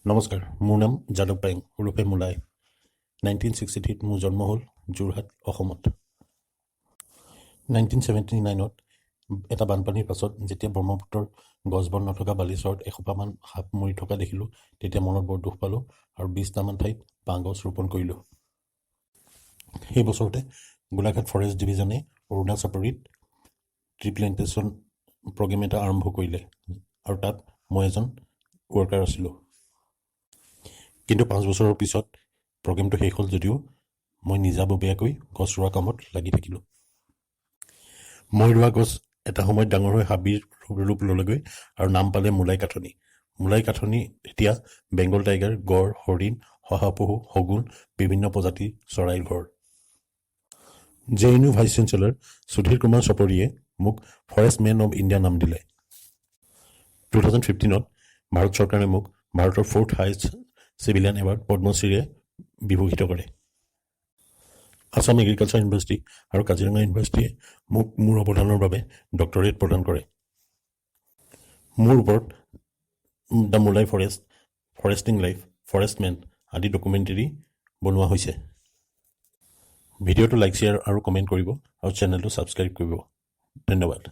নমস্কাৰ, মোৰ নাম জদাভ পায়েং ওৰফে mulai। 1963 মোৰ জন্ম হ'ল jorhat, অসমত। 1979ত এটা বানপানীৰ পাছত যেতিয়া ব্ৰহ্মপুত্ৰৰ গছবন নথকা বালিচৰত এসোপামান সাপ মৰি থকা দেখিলোঁ, তেতিয়া মনত বৰ দুখ পালোঁ আৰু 20টামান ঠাইত বাঁহ গছ ৰোপণ কৰিলোঁ। সেই বছৰতে গোলাঘাট ফৰেষ্ট ডিভিজনে অৰুণা চাপৰিত ট্ৰি প্লেণ্টেশ্যন প্ৰগ্ৰেম এটা আৰম্ভ কৰিলে আৰু তাত মই এজন ৱৰ্কাৰ আছিলোঁ। কিন্তু 5 বছৰৰ পিছত প্ৰগ্ৰেমটো শেষ হ'ল যদিও মই নিজাববীয়াকৈ গছ ৰোৱা কামত লাগি থাকিলোঁ। মই ৰোৱা গছ এটা সময়ত ডাঙৰ হৈ হাবিৰ ৰূপ ল'লেগৈ আৰু নাম পালে mulai kathoni। mulai kathoni এতিয়া বেংগল টাইগাৰ, গড়, হৰিণ, শহাপহু, শগুন, বিভিন্ন প্ৰজাতিৰ চৰাইৰ ঘৰ। JNU ভাইচ চেঞ্চেলৰ সুধীৰ কুমাৰ চপৰিয়ে মোক ফৰেষ্ট মেন অৱ ইণ্ডিয়া নাম দিলে। 2015ত ভাৰত চৰকাৰে মোক ভাৰতৰ 4th highest civilian award padmashree বিভূষিত কৰে। আসাম এগ্ৰিকালচাৰ ইউনিভাৰ্চিটি আৰু কাজিৰঙা ইউনিভাৰ্চিটিয়ে মোক মোৰ অৱদানৰ বাবে ডক্টৰেট প্ৰদান কৰে। মোৰ ওপৰত the mulai forest, foresting life, forest men আদি ডকুমেণ্টেৰী বনোৱা হৈছে। ভিডিঅ'টো লাইক, শ্বেয়াৰ আৰু কমেণ্ট কৰিব আৰু চেনেলটো ছাবস্ক্ৰাইব কৰিব। ধন্যবাদ।